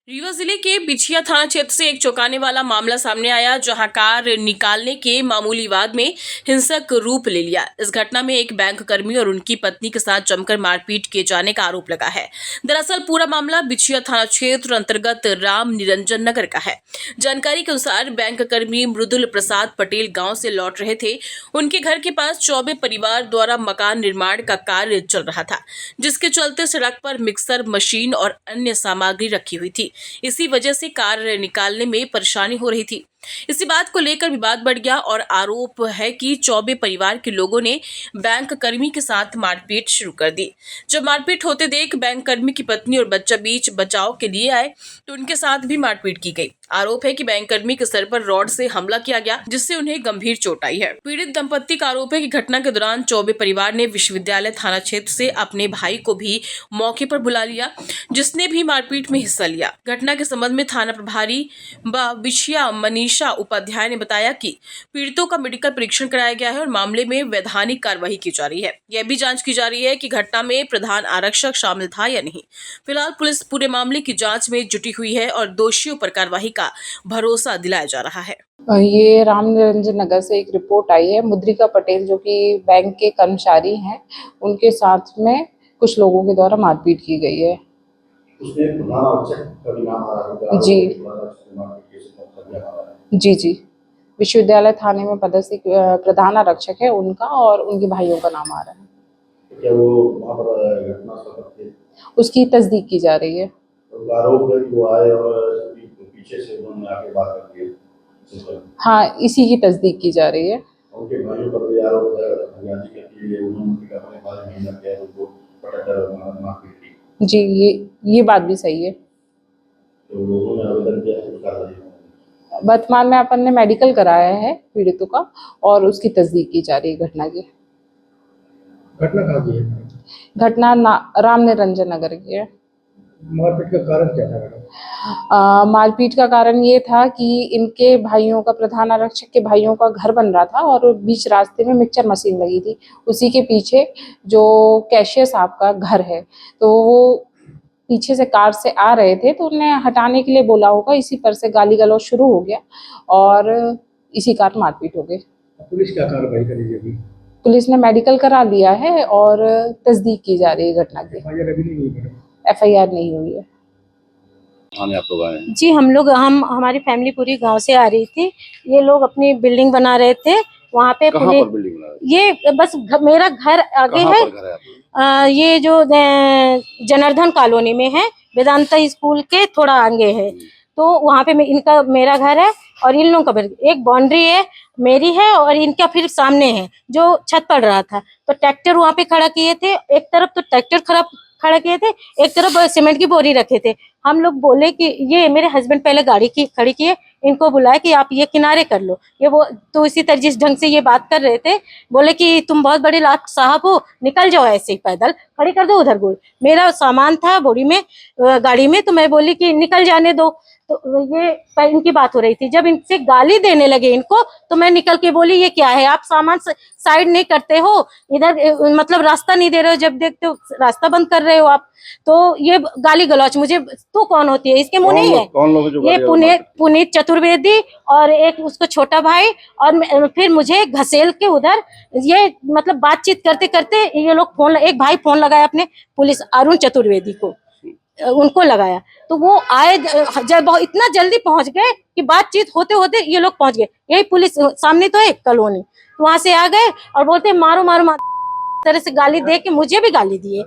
रीवा जिले के बिछिया थाना क्षेत्र से एक चौंकाने वाला मामला सामने आया, जहां कार निकालने के मामूली वाद में हिंसक रूप ले लिया। इस घटना में एक बैंक कर्मी और उनकी पत्नी के साथ जमकर मारपीट किए जाने का आरोप लगा है। दरअसल पूरा मामला बिछिया थाना क्षेत्र अंतर्गत राम निरंजन नगर का है। जानकारी के अनुसार बैंक कर्मी मृदुल प्रसाद पटेल गाँव से लौट रहे थे। उनके घर के पास चौबे परिवार द्वारा मकान निर्माण का कार्य चल रहा था, जिसके चलते सड़क पर मिक्सर मशीन और अन्य सामग्री रखी हुई थी। इसी वजह से कार निकालने में परेशानी हो रही थी। इसी बात को लेकर विवाद बढ़ गया और आरोप है कि चौबे परिवार के लोगों ने बैंक कर्मी के साथ मारपीट शुरू कर दी। जब मारपीट होते देख बैंक कर्मी की पत्नी और बच्चा बीच बचाव के लिए आए तो उनके साथ भी मारपीट की गई। आरोप है कि बैंक कर्मी के सर पर रॉड से हमला किया गया, जिससे उन्हें गंभीर चोट आई है। पीड़ित दंपत्ति का आरोप है कि घटना के दौरान चौबे परिवार ने विश्वविद्यालय थाना क्षेत्र से अपने भाई को भी मौके पर बुला लिया, जिसने भी मारपीट में हिस्सा लिया। घटना के संबंध में थाना प्रभारी बिछिया मनीषा उपाध्याय ने बताया कि पीड़ितों का मेडिकल परीक्षण कराया गया है और मामले में वैधानिक कार्रवाई की जा रही है। यह भी जांच की जा रही है कि घटना में प्रधान आरक्षक शामिल था या नहीं। फिलहाल पुलिस पूरे मामले की जांच में जुटी हुई है और दोषियों पर कार्रवाई का भरोसा दिलाया जा रहा है। ये राम निरंजन नगर से एक रिपोर्ट आई है। मुद्रिका पटेल जो कि बैंक के कर्मचारी हैं, उनके साथ में कुछ लोगों के द्वारा मारपीट की गई है। उसमें प्रधान आरक्षक का भी नाम आ रहा है। जी जी, विश्वविद्यालय थाने में पदस्थ प्रधान आरक्षक है उनका, और उनके भाइयों का नाम आ रहा है। तो क्या वो वहाँ पर घटना स्थल पे उसकी तस्दीक की जा रही है। तो आरोप है कि वो आए और पीछे से उन्होंने आके बात कर दी। हाँ, इसी की तस्दीक की जा रही है। उनके भाइयों पर भी आरोप है कि उन्होंने अपने भाई महीना किया उनको पटक मारपीट की। जी, ये बात भी सही है। तो उन्होंने आवेदन किया है कार्रवाई। वर्तमान में अपन ने मेडिकल कराया है पीड़ितों का, और उसकी तस्दीक की जा रही है घटना की। घटना कहाँ की है? घटना राम निरंजन नगर की है। मारपीट का कारण क्या था मैडम? मारपीट का कारण ये था कि इनके भाइयों का, प्रधान आरक्षक के भाइयों का घर बन रहा था और बीच रास्ते में मिक्सचर मशीन लगी थी। उसी के पीछे जो कैशियर साहब का घर है, तो वो पीछे से कार से आ रहे थे, तो उन्हें हटाने के लिए बोला होगा। इसी पर से गाली गलौज शुरू हो गया और इसी कारण मारपीट हो गई। पुलिस क्या कार्रवाई करेगी अभी? पुलिस ने मेडिकल करा लिया है और तस्दीक की जा रही है घटना की। FIR नहीं हुई है। आप लोग आए हैं? जी, हमारी फैमिली पूरी गांव से आ रही थी। ये लोग अपनी बिल्डिंग बना रहे थे वहाँ पे। कहाँ पर बिल्डिंग बना रहे? ये बस मेरा घर आगे है। घर है ये जो जनार्दन कॉलोनी में है, वेदांता स्कूल के थोड़ा आगे है। तो वहाँ पे मेरा घर है और इन लोगों का एक बाउंड्री है, मेरी है, और इनका फिर सामने है जो छत पड़ रहा था। तो ट्रैक्टर वहाँ पे खड़ा किए थे, एक तरफ तो ट्रैक्टर खड़ा किए थे, एक तरफ सीमेंट की बोरी रखे थे। हम लोग बोले कि ये मेरे हस्बैंड पहले गाड़ी की खड़ी किए, इनको बुलाया कि आप ये किनारे कर लो। ये वो तो इसी तरह जिस ढंग से ये बात कर रहे थे, बोले कि तुम बहुत बड़े लाट साहब हो, निकल जाओ ऐसे ही पैदल, खड़ी कर दो उधर गोल। मेरा सामान था बोरी में, गाड़ी में, तो मैं बोली कि निकल जाने दो। तो ये इनकी बात हो रही थी। जब इनसे गाली देने लगे इनको, तो मैं निकल के बोली ये क्या है, आप सामान साइड नहीं करते हो, इधर मतलब रास्ता नहीं दे रहे हो, जब देखते हो रास्ता बंद कर रहे हो आप। तो ये गाली गलौच, मुझे तू कौन होती है, इसके मुंह नहीं है। कौन लोग जो ये पुनीत चतुर्वेदी और एक उसको छोटा भाई, और फिर मुझे घसेल के उधर, ये मतलब बातचीत करते करते ये लोग एक भाई फोन लगाया अपने पुलिस अरुण चतुर्वेदी को, उनको लगाया। तो वो आए, जब इतना जल्दी पहुंच गए कि बातचीत होते होते ये लोग पहुंच गए। यही पुलिस सामने तो है कॉलोनी, तो वहां से आ गए और बोलते मारो मारो तरह से गाली दे के मुझे भी गाली दिए।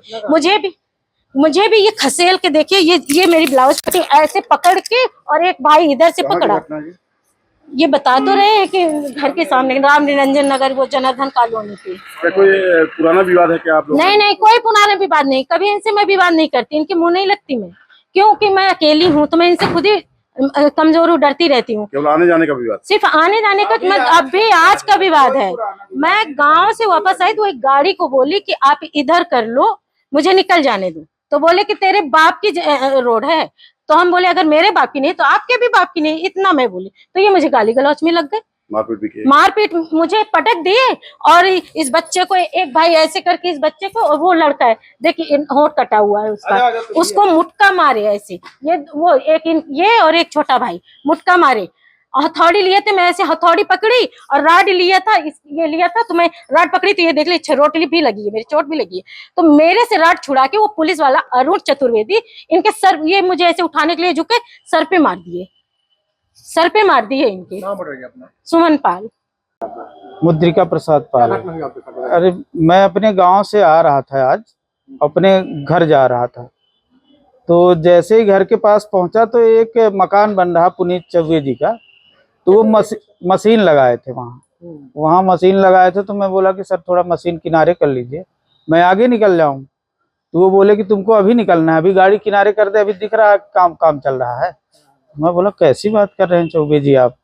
मुझे भी ये खसेल के, देखिए ये मेरी ब्लाउज कटिंग ऐसे पकड़ के, और एक भाई इधर से पकड़ा। ये बता तो रहे हैं कि घर के सामने राम निरंजन नगर, वो जनार्दन कॉलोनी की। कोई पुराना विवाद है क्या आप लोग? नहीं, कोई पुराना विवाद नहीं, कभी इनसे मैं विवाद नहीं करती, इनके मुंह नहीं लगती मैं, क्योंकि मैं अकेली हूँ, तो मैं इनसे खुद ही कमजोर हूँ, डरती रहती हूँ। केवल आने जाने का विवाद? सिर्फ आने जाने का, मैं अभी आज का विवाद है। मैं गांव से वापस आई तो एक गाड़ी को बोली कि आप इधर कर लो, मुझे निकल जाने दो। तो बोले कि तेरे बाप की रोड है। तो हम बोले अगर मेरे बाप की नहीं तो आपके भी बाप की नहीं, इतना मैं बोली। तो ये मुझे गाली गलौच में लग गए। मारपीट भी की? मारपीट मुझे पटक दिए और इस बच्चे को, एक भाई ऐसे करके इस बच्चे को, और वो लड़का है देखिए होंठ कटा हुआ है उसका, उसको मुटका मारे ऐसे, ये वो ये और एक छोटा भाई मुटका मारे। हथौड़ी लिए थे, मैं ऐसे हथौड़ी पकड़ी और राड लिया था, ये लिया था तो मैं राड पकड़ी तो ये देख ली चोट भी लगी है, मेरी चोट भी लगी है। तो मेरे से राड छुड़ा के वो पुलिस वाला अरुण चतुर्वेदी इनके सर, ये मुझे ऐसे उठाने के लिए झुके, सर पे मार दिए, सर पे मार दिए इनके। नाम बताइए अपना। सुमन पाल। मुद्रिका प्रसाद पाल। अरे मैं अपने गांव से आ रहा था, आज अपने घर जा रहा था, तो जैसे ही घर के पास पहुंचा तो एक मकान बन रहा पुनीत चौबे जी का, तो वो मशीन लगाए थे वहाँ मशीन लगाए थे। तो मैं बोला कि सर थोड़ा मशीन किनारे कर लीजिए, मैं आगे निकल जाऊं। तो वो बोले कि तुमको अभी निकलना है, अभी गाड़ी किनारे कर दे, अभी दिख रहा है काम चल रहा है। मैं बोला कैसी बात कर रहे हैं चौबे जी आप?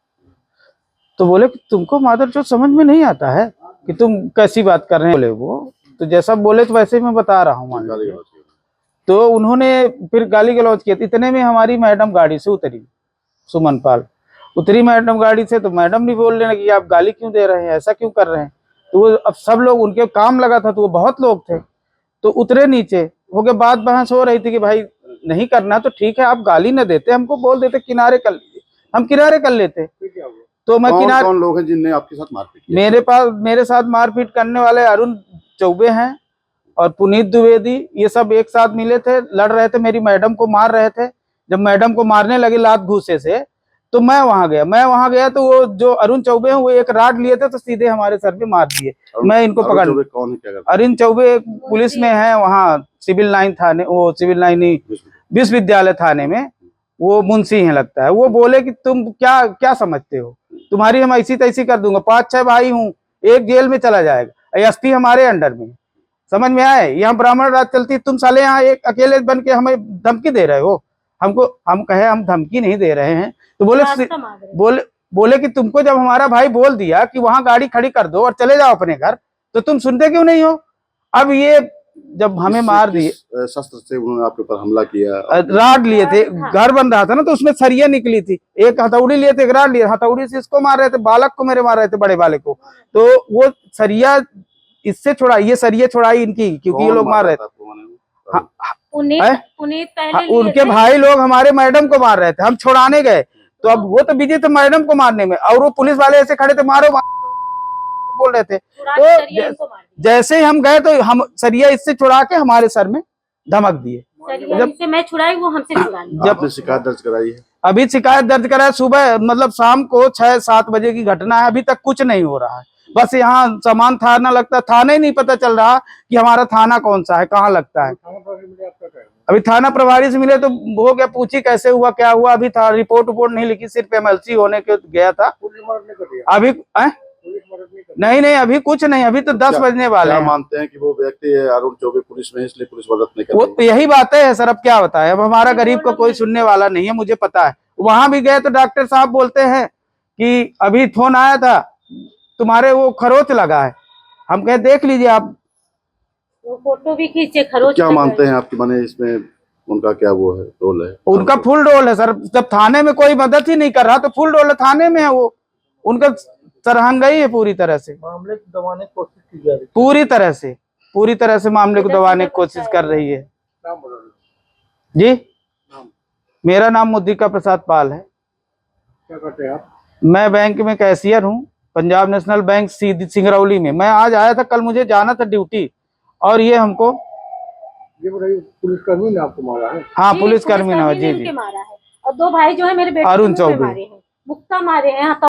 तो बोले कि तुमको मादरचोद समझ में नहीं आता है कि तुम कैसी बात कर रहे हैं? बोले वो तो जैसा बोले तो वैसे ही मैं बता रहा हूँ। तो उन्होंने फिर गाली गलौज किया। इतने में हमारी मैडम गाड़ी से उतरी, सुमन पाल उतरी मैडम गाड़ी से, तो मैडम भी बोलने लगी आप गाली क्यों दे रहे हैं, ऐसा क्यों कर रहे हैं? तो वो अब सब लोग, उनके काम लगा था तो वो बहुत लोग थे, तो उतरे नीचे हो गए। बात बहस हो रही थी कि भाई नहीं करना तो ठीक है, आप गाली न देते, हमको बोल देते किनारे कर लीजिए, हम किनारे कर लेते। तो मैं किनारे। कौन लोग हैं जिनने आपके साथ मारपीट की? मेरे साथ मारपीट करने वाले अरुण चौबे हैं और पुनीत द्विवेदी, ये सब एक साथ मिले थे, लड़ रहे थे, मेरी मैडम को मार रहे थे। जब मैडम को मारने लगे लात घूसे से, तो मैं वहां गया तो वो जो अरुण चौबे हैं वो एक राड लिए थे, तो सीधे हमारे सर पे मार दिए। मैं इनको पकड़। कौन है, क्या करते? अरुण चौबे पुलिस में है, वहाँ सिविल लाइन थाने, वो सिविल लाइन विश्वविद्यालय थाने में वो मुंशी हैं लगता है। वो बोले कि तुम क्या समझते हो, तुम्हारी हम ऐसी तैसी कर दूंगा, 5-6 भाई हूँ, एक जेल में चला जाएगा, एसपी हमारे अंडर में, समझ में आए? यहाँ ब्राह्मण राज चलती, तुम साले यहाँ एक अकेले बन के हमें धमकी दे रहे हो हमको। हम कहे हम धमकी नहीं दे रहे हैं, तो बोले कि तुमको जब हमारा भाई बोल दिया कि वहां गाड़ी खड़ी कर दो और चले जाओ अपने घर, तो तुम सुनते क्यों नहीं हो? अब ये जब हमें मार दिए, शस्त्र से उन्होंने आपके ऊपर हमला किया? राड लिए थे, घर बन रहा था ना, तो उसमें सरिया निकली थी, एक हथौड़ी लिए थे, एक राड लिए, हथौड़ी से इसको मार रहे थे, बालक को मेरे मार रहे थे, बड़े बालक को। तो वो सरिया इससे छुड़ाई, ये सरिया छुड़ाई इनकी, क्योंकि ये लोग मार रहे थे। पुनीत पहले उनके भाई लोग हमारे मैडम को मार रहे थे, हम छुड़ाने गए, तो अब वो तो बिजी थे मैडम को मारने में, और वो पुलिस वाले ऐसे खड़े थे मारो बोल रहे थे। तो जैसे ही हम गए तो हम सरिया इससे छुड़ा के हमारे सर में धमक दिए। जब मैं छुड़ाई वो हमसे छुड़ा ली। जब शिकायत दर्ज कराई है? अभी शिकायत दर्ज कराया, सुबह मतलब शाम को 6-7 बजे की घटना है, अभी तक कुछ नहीं हो रहा है। बस यहाँ समान थाना लगता है, थाना ही नहीं पता चल रहा कि हमारा थाना कौन सा है, कहाँ लगता है। अभी थाना प्रभारी से मिले तो हो गया, पूछी कैसे हुआ क्या हुआ, अभी था रिपोर्ट नहीं लिखी, सिर्फ एमएलसी होने के गया था। अभी नहीं अभी कुछ नहीं, अभी तो 10 बजने वाले हैं। मानते हैं कि वो व्यक्ति है अरुण चौबे पुलिस में, इसलिए पुलिस मदद नहीं कर वो रही? यही बातें है सर, अब क्या बताए, अब हमारा गरीब को कोई सुनने वाला नहीं है, मुझे पता है। वहां भी गए तो डॉक्टर साहब बोलते हैं कि अभी फोन आया था, तुम्हारे वो खरोच लगा है। हम कहे देख लीजिए आप, वो फोटो भी खींचे खरोच। क्या मानते हैं आपकी माने इसमें उनका क्या वो है, रोल है? उनका फुल रोल है सर, जब थाने में कोई मदद ही नहीं कर रहा तो फुल रोल है, थाने में है वो, उनका सरहंगाई है पूरी तरह से, मामले को दबाने की कोशिश की जा रही है, पूरी तरह से मामले को दबाने की कोशिश कर रही है। जी, मेरा नाम मुद्रिका प्रसाद पाल है। क्या करते हैं आप? मैं बैंक में कैशियर हूँ, पंजाब नेशनल बैंक सिंगरौली में। मैं आज आया था, कल मुझे जाना था ड्यूटी, और ये हमको ये बताइए पुलिसकर्मी ने आपको मारा है? हाँ पुलिसकर्मी ने जी मारा है, और 2 भाई जो है मेरे बेटे अरुण चौबे मुक्का मारे हैं।